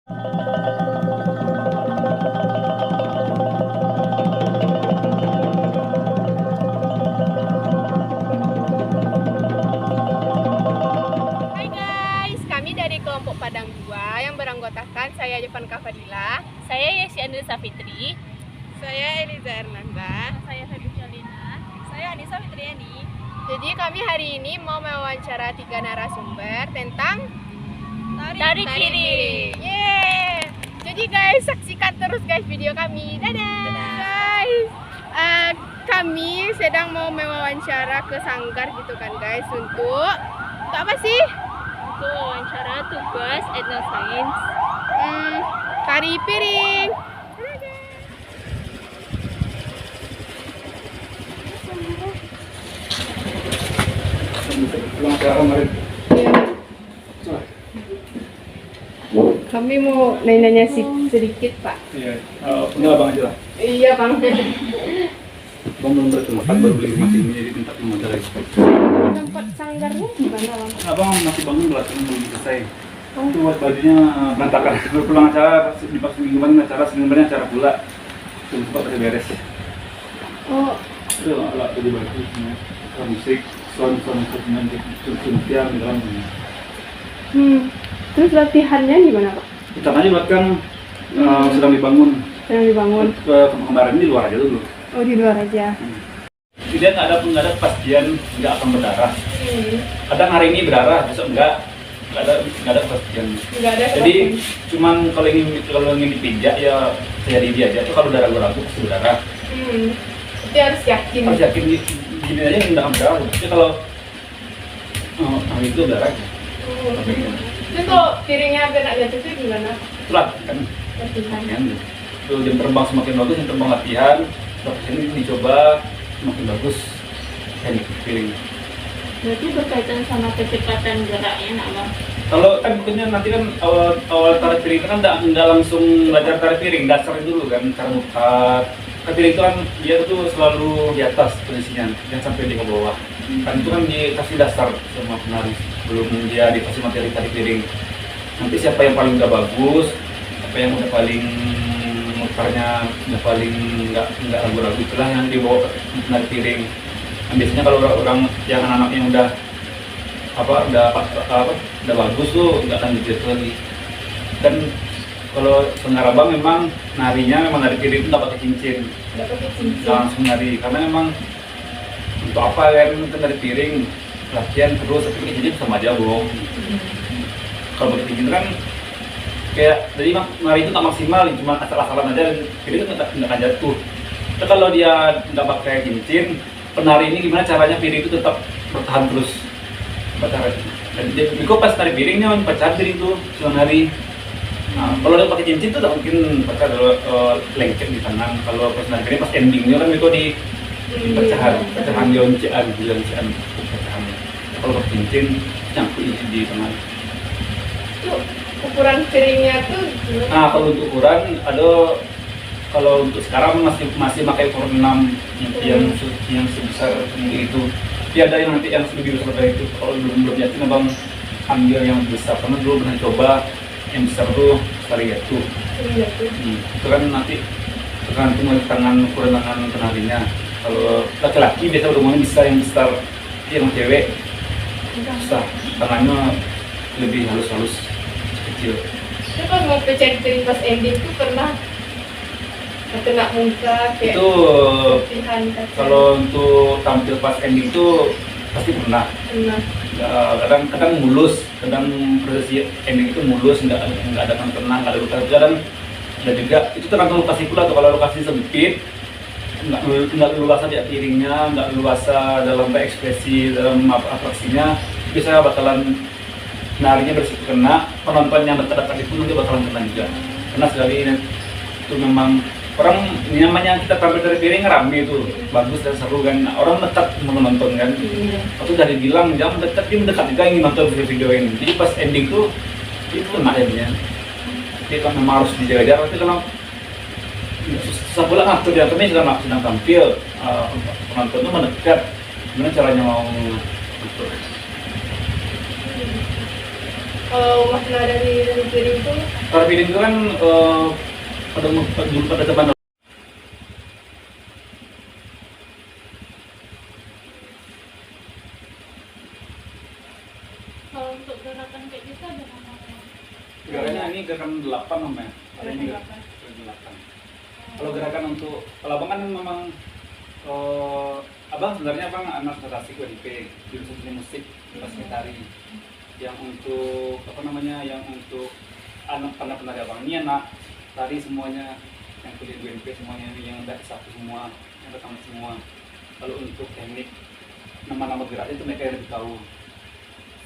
guys, kami dari kelompok Padang 2 yang beranggotakan saya Jevanka Fadila, Saya Yesi Andri Safitri. saya Eliza Ernanda. Saya Febri Lina. Saya Anissa Fitriani. Jadi kami hari ini mau mewawancara 3 narasumber tentang Tari piring. Yeay! Jadi guys, saksikan terus guys video kami. Dadah! Guys, kami sedang mau mewawancara ke sanggar gitu kan guys. Untuk apa sih? Untuk wawancara tugas etnosains. Tari piring. Kami mau nanya sedikit Pak. Iya, enggak abang aja lah. Iya Bang. Bang belum bertempat, baru beli rumah ini jadi tempat memodal lagi. Tempat sanggarnya gimana Bang? Abang masih bangun belakang belum selesai. Itu buat bajunya berantakan. Baru pulang acara di pas minggu kemarin acara sebenarnya acara pula. Belum sempat ada beres. Oh, Itu alat baju baju semua. Musik, sound instrumen, tiang di dalam. Terus latihannya gimana Pak? Kita aja belakang sedang dibangun. Yang dibangun? Kemarin di luar aja dulu. Oh, di luar aja. Jadi nggak ada kepastian nggak akan berdarah. Kadang hari ini berdarah, besok nggak ada kepastian. Nggak ada. Jadi cuman kalau ingin dipijak ya saya di aja tuh kalau darah ragu pasti berdarah. Jadi harus yakin. Harus yakin gini aja nggak akan berdarah. Jadi kalau hari itu berdarah. Itu kalau piringnya biar nggak jatuh itu gimana? Telat kan? Latihan. Kan? Tuh jam terbang semakin bagus, jam terbang latihan. Ini dicoba semakin bagus. Teknik piring. Berarti berkaitan sama kecepatan geraknya, nak Bang? Kalau kan bukannya nanti kan awal tarik piring kan nggak langsung belajar tarik piring, dasar dulu kan, cara mutar. Tarik piring itu kan dia tuh selalu di atas posisinya, jangan sampai di bawah. Kan itu kan dikasih dasar sama penari sebelum dia dikasih materi tarik piring. Nanti siapa yang paling udah bagus, apa yang udah paling mutarnya udah paling nggak ragu-ragu, itulah yang dibawa ke tarik piring. Nah, biasanya kalau orang yang anak-anak yang udah bagus tuh nggak akan gitu lagi. Dan kalau Senggarabang memang narinya memang nari piring itu nggak pakai cincin, Nggak pakai cincin. langsung nari karena memang untuk apa kan kita nari piring latihan terus tapi pakai cincin sama aja bohong. Kalau pakai cincin kan kayak jadi nari itu tak maksimal, cuma asal-asalan aja dan piring itu nggak akan jatuh. Tapi kalau dia nggak pakai cincin, penari ini gimana caranya piring itu tetap bertahan terus. Dan Biko pas tari piringnya pecah piring tuh sudah nari. Nah, kalau dia pakai cincin tuh tak mungkin pecah kalau lengket di tangan. Kalau pas nari piring pas endingnya kan Biko di pecahan loncaan. Kalau pakai cincin nyangkut di tangan. Itu ukuran piringnya tuh gimana? Nah kalau untuk ukuran kalau untuk sekarang masih pakai ukuran 6 yang sebesar itu. Tapi ada yang nanti yang lebih besar dari itu. Kalau belum yakin abang ambil yang besar karena dulu pernah coba yang besar tuh sekali jatuh. Itu kan nanti tergantung dari ukuran tangan penarinya. Kalau laki-laki biasa udah bisa yang besar, tapi yang cewek susah tangannya lebih halus kecil. Itu pas mau pecah piring pas ending tuh pernah kena muka kayak Itu latihan kaca. kalau untuk tampil pas ending itu pasti pernah. Kadang mulus, kadang prosesi ending itu mulus, nggak ada yang tenang, nggak ada luka. Kadang ada juga itu tergantung lokasi pula tuh. Kalau lokasi sempit nggak luasa di piringnya, nggak luasa dalam ekspresi dalam atraksinya, bisa bakalan narinya bersih kena, penonton yang dekat-dekat itu nanti bakalan kena juga. Karena sekali itu memang orang ini namanya kita tampil dari piring rame itu bagus dan seru kan, orang dekat menonton kan. Waktu dari bilang jangan dekat, dia mendekat juga ingin nonton video ini. Jadi pas ending tuh itu kena jadinya. Jadi kan memang harus dijaga-jaga. Tapi kalau susah pula ngatur dia, kami sedang tampil, penonton tuh mendekat. Gimana caranya mau ngatur? Kalau makna dari tari piring itu Tari piring itu kan pada zaman Kalau untuk gerakan kayak gitu ada namanya. gerakannya ini gerakan 8 namanya. Ada ini Gerakan gerakan 8. Kalau gerakan untuk kalau abang kan memang abang sebenarnya abang anak klasik WDP jurusan seni musik pas tari. Yang untuk apa namanya, yang untuk anak penari abang ini anak tari semuanya yang kuliah WDP semuanya yang udah satu semua, yang pertama semua. Kalau untuk teknik nama-nama geraknya itu mereka yang lebih tahu.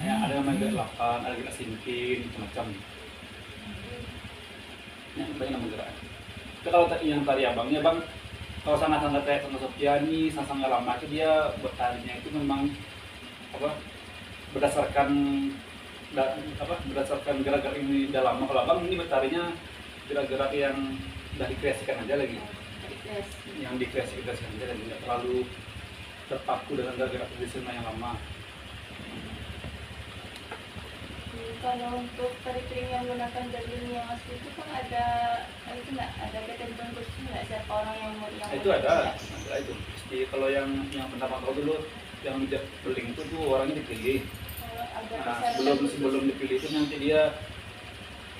Ya, ada namanya gerak 8, ada gerak sinkin, macam-macam. Ya, banyak nama gerak. Tapi kalau yang tari abangnya bang, kalau sangat-sangat kayak sama Sofiani, sangat lama itu dia bertarinya itu memang apa berdasarkan berdasarkan gerak-gerak ini dalam. Kalau abang ini bertarinya gerak-gerak yang udah dikreasikan aja lagi, yang dikreasikan aja lagi, nggak terlalu terpaku dengan gerak-gerak tradisional yang lama. Kalau untuk tari piring yang menggunakan jalur yang asli itu kan ada itu nggak ada ketentuan khusus nggak siapa orang yang mau yang Itu ada itu. Pasti kalau yang pertama kali dulu yang tidak beling itu tuh orangnya dipilih. Nah, sebelum dipilih itu nanti dia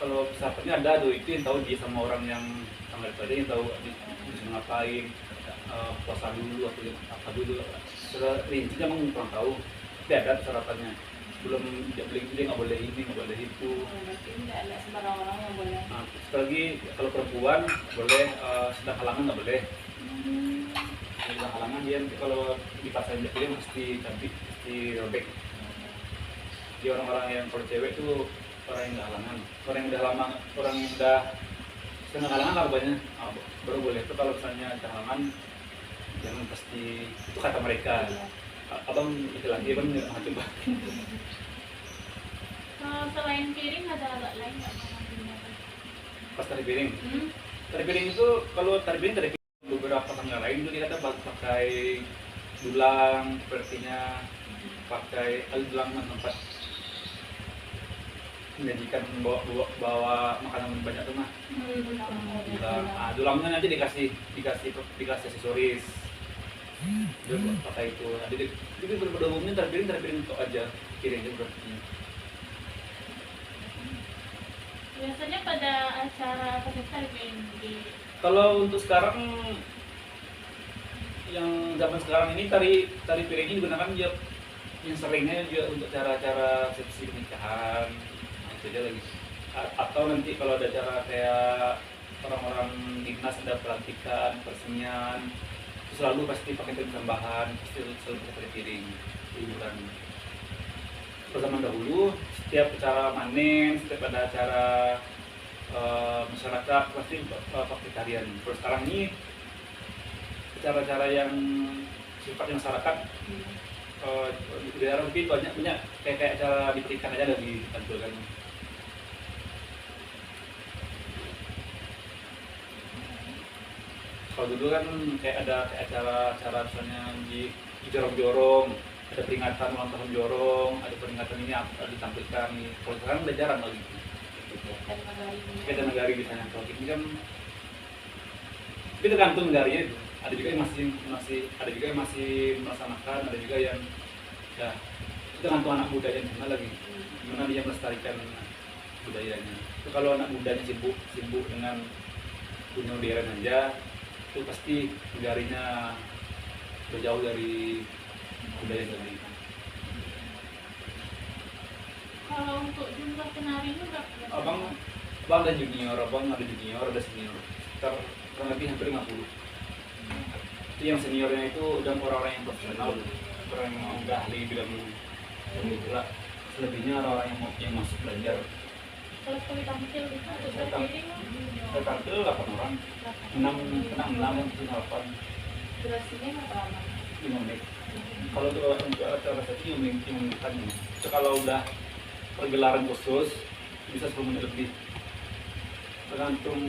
kalau pesertanya ada tuh itu yang tahu dia sama orang yang sama tadi yang tahu bisa ngapain, puasa dulu atau apa dulu. Secara rincinya emang kurang tahu. Tapi ada persyaratannya. Sebelum dia beli dia nggak boleh ini, nggak boleh itu. berarti nggak ada sembarang orang yang boleh. Nah, lagi kalau perempuan boleh, sedang halangan nggak boleh. Sedang halangan dia nanti kalau dipasang dia mesti cantik, mesti robek. Di orang-orang yang kalau cewek itu orang yang nggak halangan, orang yang udah lama, orang yang udah setengah halangan lah banyak, baru boleh. Itu kalau misalnya halangan jangan pasti itu kata mereka. Abang itu lagi abang coba. Selain piring ada alat lain nggak menggunakan? Pas tari piring. Tari piring itu kalau tari piring beberapa tangga lain itu kita pakai dulang, sepertinya pakai dulang tempat menyajikan bawa makanan banyak tuh mah. Dulang. Nah, dulangnya nanti dikasih aksesoris. Dia pakai itu. Jadi pada umumnya tari piring untuk aja piringnya berarti. Biasanya pada acara apa sih tari piring di Kalau untuk sekarang yang zaman sekarang ini tari piring ini digunakan dia yang seringnya juga untuk cara-cara resepsi pernikahan, nah, itu aja lagi. Atau nanti kalau ada acara kayak orang-orang dinas ada pelantikan, peresmian, itu selalu pasti pakai piring tambahan, pasti selalu pakai tari piring hiburan. Pada zaman dahulu setiap acara manen, setiap ada acara masyarakat pasti pakai tarian. Terus sekarang ini cara-cara yang sifatnya masyarakat di daerah mungkin banyak kayak cara diberikan aja dari ditampilkan. Kalau dulu kan kayak ada acara misalnya di jorong-jorong, ada peringatan ulang tahun jorong, ada peringatan ini ditampilkan. Kalau sekarang udah jarang lagi. Kayak negari misalnya, kalau ini kan tapi tergantung negarinya itu. Ada juga yang masih melaksanakan, ada juga yang ya itu tergantung anak mudanya di sana lagi, gimana dia melestarikan budayanya. Itu kalau anak mudanya sibuk dengan dunia modern aja, itu pasti negarinya berjauh dari budaya tadi. kalau untuk jumlah penarinya berapa? Abang ada junior, ada senior. Sekitar kurang lebih hampir 50. Itu yang seniornya itu udah orang-orang yang profesional, orang yang udah ahli bidang gerak. Selebihnya orang-orang yang masuk belajar. Kalau sekali tampil itu untuk tari piring Saya tampil 8 orang, 6, 8. durasinya berapa lama? 5 menit. Kalau untuk acara resepsi 5 menit kan. Kalau udah pergelaran khusus bisa 10 menit lebih. Tergantung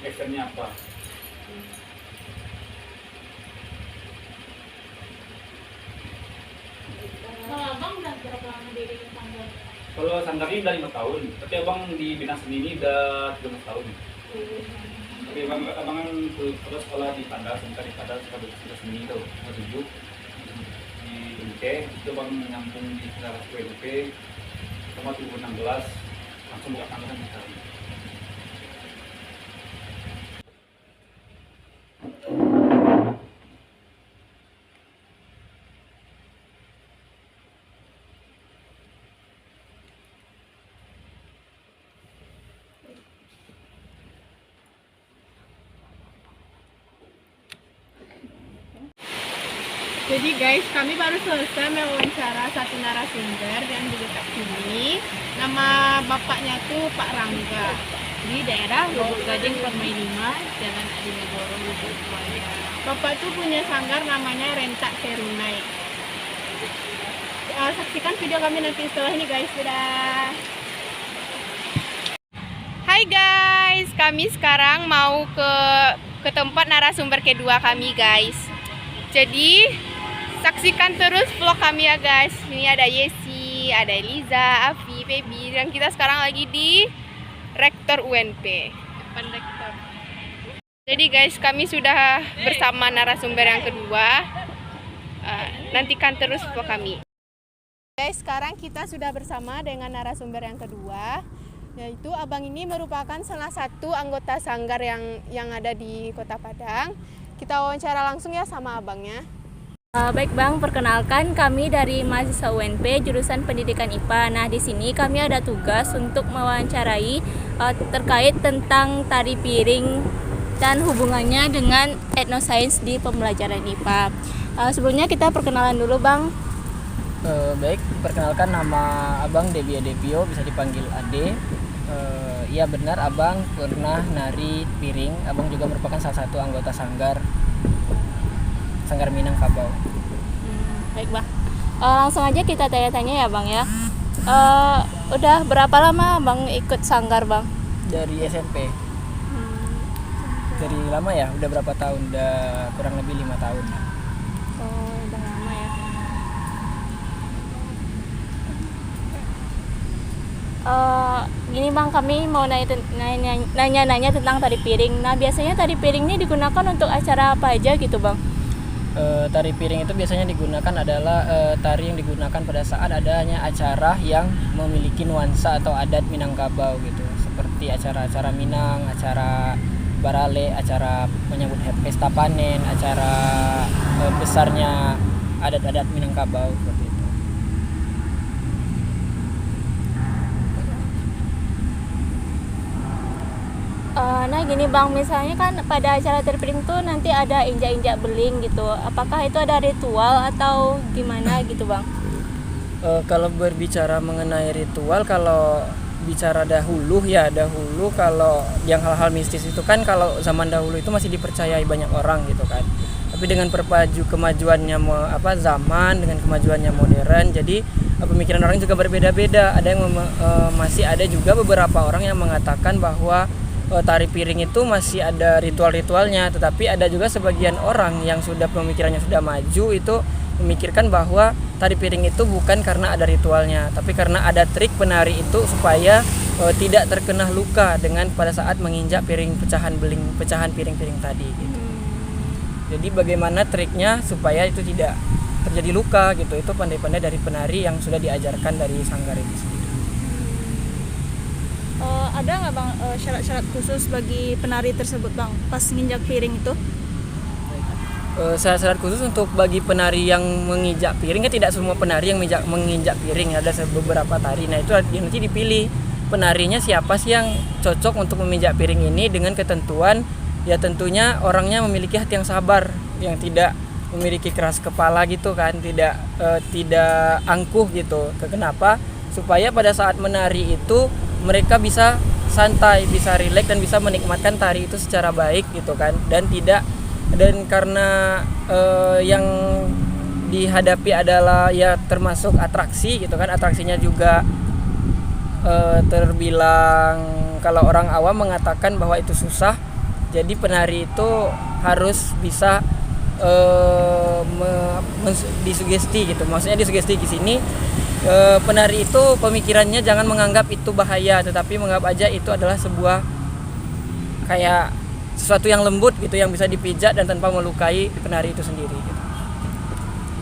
actionnya apa. Kalau abang udah berapa lama diri sanggar? Kalau sanggar ini udah 5 tahun, tapi abang di bidang seni ini udah 13 tahun. Tapi abang kan terus sekolah di Padang, sebentar di Padang sekolah seni itu, kelas 7 di UNP, itu abang nyambung di kelas UNP sama 2016 langsung buka kantor sekarang. Jadi guys, kami baru selesai mewawancara satu narasumber yang di dekat sini. Nama bapaknya tuh Pak Rangga, di daerah Lubuk Gading Permai 5, Jalan Adi Negoro, Lubuk Buaya. Bapak tuh punya sanggar namanya Rentak Serunai. Saksikan video kami nanti setelah ini guys. Dadah. Hai guys, kami sekarang mau ke tempat narasumber kedua kami guys. Jadi saksikan terus vlog kami ya guys. Ini ada Yesi, ada Eliza, Afi, Baby, dan kita sekarang lagi di Rektor UNP, depan rektor. Jadi guys, kami sudah bersama narasumber yang kedua. Nantikan terus vlog kami. Guys, sekarang kita sudah bersama dengan narasumber yang kedua, yaitu abang ini merupakan salah satu anggota sanggar yang ada di Kota Padang. Kita wawancara langsung ya sama abangnya. Baik Bang, perkenalkan kami dari mahasiswa UNP jurusan Pendidikan IPA. Nah, di sini kami ada tugas untuk mewawancarai terkait tentang tari piring dan hubungannya dengan etnosains di pembelajaran IPA. Sebelumnya kita perkenalan dulu Bang. Baik, perkenalkan nama Abang Debbie Adepio, bisa dipanggil Ade. Iya benar, Abang pernah nari piring. Abang juga merupakan salah satu anggota Sanggar Minangkabau. Baik Bang, langsung aja kita tanya-tanya ya Bang ya. Udah berapa lama Bang ikut Sanggar Bang? Dari SMP. Dari lama ya, udah berapa tahun? Udah kurang lebih 5 tahun. Oh, udah lama ya. Gini Bang, kami mau nanya tentang tari piring. Nah, biasanya tari piring ini digunakan untuk acara apa aja gitu Bang? Tari piring itu biasanya digunakan adalah tari yang digunakan pada saat adanya acara yang memiliki nuansa atau adat Minangkabau gitu, seperti acara-acara Minang, acara barale, acara menyambut pesta panen, acara besarnya adat-adat Minangkabau seperti itu. Nah gini Bang, misalnya kan pada acara tari piring tuh nanti ada injak-injak beling gitu. Apakah itu ada ritual atau gimana gitu Bang? Kalau berbicara mengenai ritual, kalau bicara dahulu kalau yang hal-hal mistis itu kan kalau zaman dahulu itu masih dipercayai banyak orang gitu kan. Tapi dengan kemajuannya zaman, dengan kemajuannya modern, jadi pemikiran orang juga berbeda-beda. Ada yang masih ada juga beberapa orang yang mengatakan bahwa tari piring itu masih ada ritual-ritualnya, tetapi ada juga sebagian orang yang sudah pemikirannya sudah maju itu memikirkan bahwa tari piring itu bukan karena ada ritualnya, tapi karena ada trik penari itu supaya tidak terkena luka dengan pada saat menginjak pecahan piring-piring tadi gitu. Jadi bagaimana triknya supaya itu tidak terjadi luka gitu, itu pandai-pandai dari penari yang sudah diajarkan dari sanggar itu sendiri. Ada nggak Bang syarat-syarat khusus bagi penari tersebut Bang pas nginjak piring itu? Syarat-syarat khusus untuk bagi penari yang menginjak piring, kan tidak semua penari yang menginjak piring, ada beberapa tari. Nah itu nanti dipilih penarinya siapa sih yang cocok untuk menginjak piring ini dengan ketentuan ya tentunya orangnya memiliki hati yang sabar, yang tidak memiliki keras kepala gitu kan, tidak angkuh gitu. Kenapa? Supaya pada saat menari itu mereka bisa santai, bisa rileks dan bisa menikmatkan tari itu secara baik gitu kan, dan karena yang dihadapi adalah ya termasuk atraksi gitu kan, atraksinya juga terbilang kalau orang awam mengatakan bahwa itu susah. Jadi penari itu harus bisa disugesti gitu, maksudnya disugesti di sini penari itu pemikirannya jangan menganggap itu bahaya, tetapi menganggap aja itu adalah sebuah kayak sesuatu yang lembut gitu, yang bisa dipijat dan tanpa melukai penari itu sendiri gitu.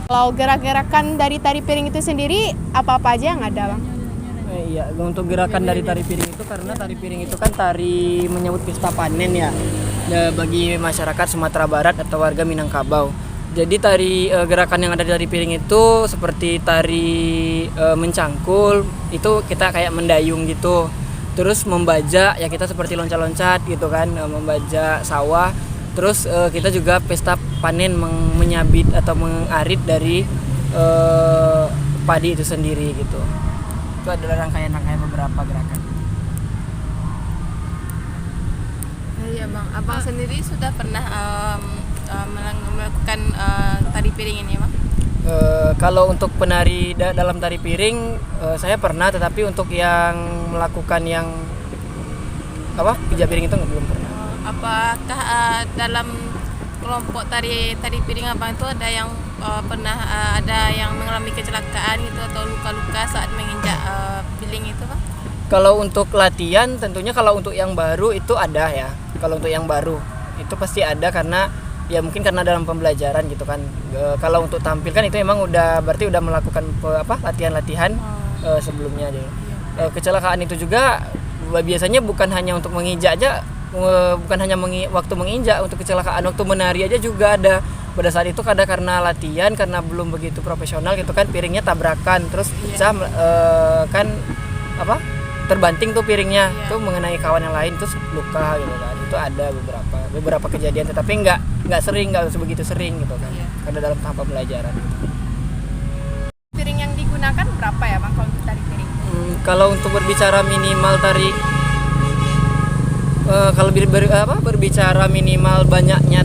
Kalau gerak-gerakan dari tari piring itu sendiri apa-apa aja yang ada, Bang? Iya, untuk gerakan dari tari piring itu, karena tari piring itu kan tari menyambut pesta panen ya, bagi masyarakat Sumatera Barat atau warga Minangkabau. Jadi gerakan yang ada di tari piring itu seperti tari mencangkul, itu kita kayak mendayung gitu. Terus membajak ya kita seperti loncat-loncat gitu kan, membajak sawah. Terus kita juga pesta panen menyabit atau mengarit dari padi itu sendiri gitu. Itu adalah rangkaian-rangkaian beberapa gerakan. Iya Bang, Abang sendiri sudah pernah melakukan tari piring ini Bang? Kalau untuk penari dalam tari piring saya pernah, tetapi untuk yang melakukan yang pijat piring itu belum pernah. Apakah dalam kelompok tari piring Abang itu ada yang pernah ada yang mengalami kecelakaan gitu atau luka-luka saat menginjak piring itu Bang? Kalau untuk latihan tentunya, kalau untuk yang baru itu ada ya. Kalau untuk yang baru itu pasti ada, karena ya mungkin karena dalam pembelajaran gitu kan. Kalau untuk tampil kan itu emang berarti udah melakukan latihan-latihan sebelumnya aja. Kecelakaan itu juga biasanya bukan hanya untuk menginjak aja, bukan hanya waktu menginjak, untuk kecelakaan waktu menari aja juga ada. Pada saat itu karena latihan, karena belum begitu profesional gitu kan, piringnya tabrakan, terus pecah terbanting tuh piringnya, tuh mengenai kawan yang lain, terus luka gitu kan. Itu ada beberapa kejadian, tetapi nggak sebegitu sering gitu kan, karena dalam tahap pembelajaran gitu. Piring yang digunakan berapa ya Bang kalau untuk tari piring? Kalau untuk berbicara minimal tari, berbicara minimal banyaknya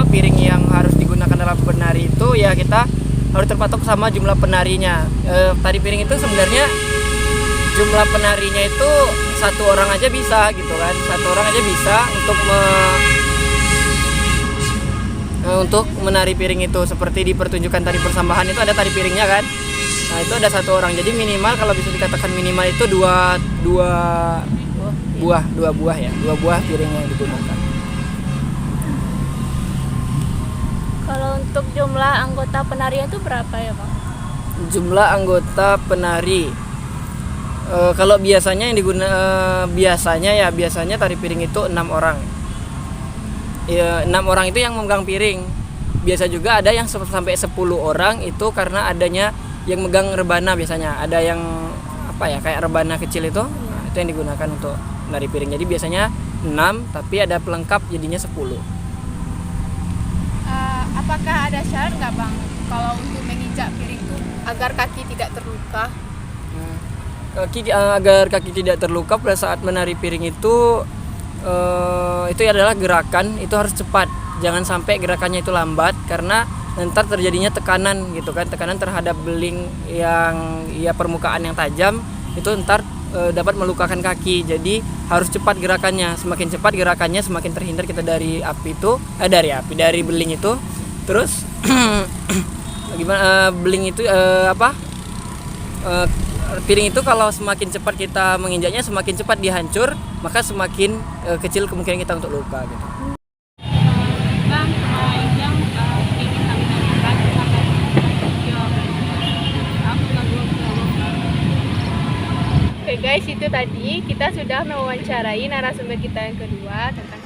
piring yang harus digunakan dalam penari itu, ya kita harus terpatok sama jumlah penarinya. Tari piring itu sebenarnya jumlah penarinya itu satu orang aja bisa gitu kan, satu orang aja bisa untuk menari piring itu. Seperti di pertunjukan tari persambahan itu ada tari piringnya kan, nah itu ada satu orang. Jadi minimal kalau bisa dikatakan minimal itu dua buah piring yang digunakan. Kalau untuk jumlah anggota penari itu berapa ya Bang? Jumlah anggota penari, kalau biasanya yang biasanya tari piring itu 6 orang. 6 orang itu yang memegang piring. Biasa juga ada yang sampai 10 orang, itu karena adanya yang megang rebana biasanya. Ada yang kayak rebana kecil itu, itu yang digunakan untuk menari piring. Jadi biasanya 6, tapi ada pelengkap jadinya 10. Apakah ada syarat nggak Bang kalau untuk menginjak piring itu agar kaki tidak terluka? Agar kaki tidak terluka pada saat menari piring itu adalah gerakan itu harus cepat, jangan sampai gerakannya itu lambat, karena nanti terjadinya tekanan gitu kan, tekanan terhadap beling yang permukaan yang tajam itu ntar dapat melukakan kaki. Jadi harus cepat gerakannya, semakin cepat gerakannya semakin terhindar kita dari dari beling itu. Terus beling itu piring itu kalau semakin cepat kita menginjaknya, semakin cepat dia hancur, maka semakin kecil kemungkinan kita untuk luka gitu. Oke guys, itu tadi kita sudah mewawancarai narasumber kita yang kedua tentang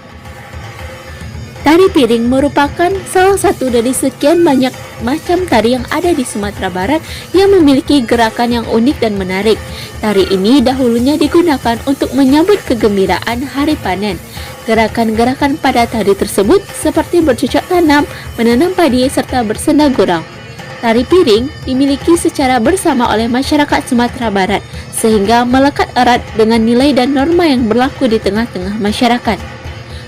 tari piring. Merupakan salah satu dari sekian banyak macam tari yang ada di Sumatera Barat yang memiliki gerakan yang unik dan menarik. Tari ini dahulunya digunakan untuk menyambut kegembiraan hari panen. Gerakan-gerakan pada tari tersebut seperti bercocok tanam, menanam padi, serta bersenda gurau. Tari piring dimiliki secara bersama oleh masyarakat Sumatera Barat, sehingga melekat erat dengan nilai dan norma yang berlaku di tengah-tengah masyarakat.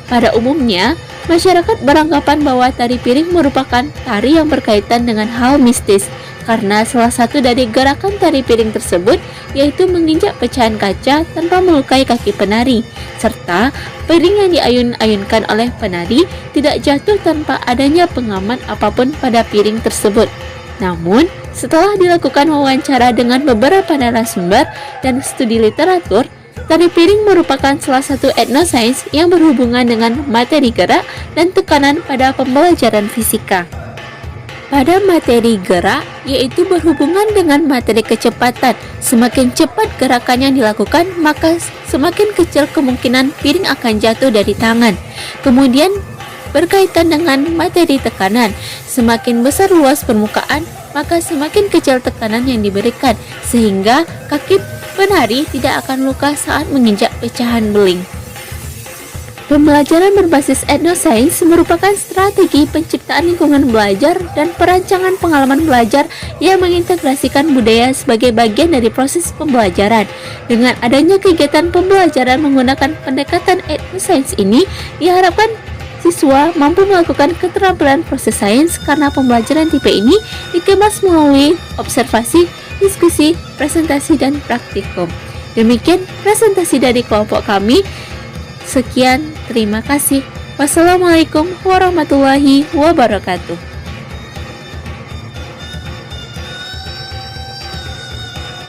Pada umumnya, masyarakat beranggapan bahwa tari piring merupakan tari yang berkaitan dengan hal mistis, karena salah satu dari gerakan tari piring tersebut yaitu menginjak pecahan kaca tanpa melukai kaki penari, serta piring yang diayun-ayunkan oleh penari tidak jatuh tanpa adanya pengaman apapun pada piring tersebut. Namun, Setelah dilakukan wawancara dengan beberapa narasumber dan studi literatur, tari piring merupakan salah satu etnosains yang berhubungan dengan materi gerak dan tekanan pada pembelajaran fisika. Pada materi gerak, yaitu berhubungan dengan materi kecepatan. Semakin cepat gerakan yang dilakukan, maka semakin kecil kemungkinan piring akan jatuh dari tangan. Kemudian, berkaitan dengan materi tekanan, semakin besar luas permukaan, maka semakin kecil tekanan yang diberikan, sehingga kaki penari tidak akan luka saat menginjak pecahan beling. Pembelajaran berbasis etnosains merupakan strategi penciptaan lingkungan belajar dan perancangan pengalaman belajar yang mengintegrasikan budaya sebagai bagian dari proses pembelajaran. Dengan adanya kegiatan pembelajaran menggunakan pendekatan etnosains ini, diharapkan siswa mampu melakukan keterampilan proses sains karena pembelajaran tipe ini dikemas melalui observasi, diskusi, presentasi, dan praktikum. Demikian presentasi dari kelompok kami. Sekian, terima kasih. Wassalamualaikum warahmatullahi wabarakatuh.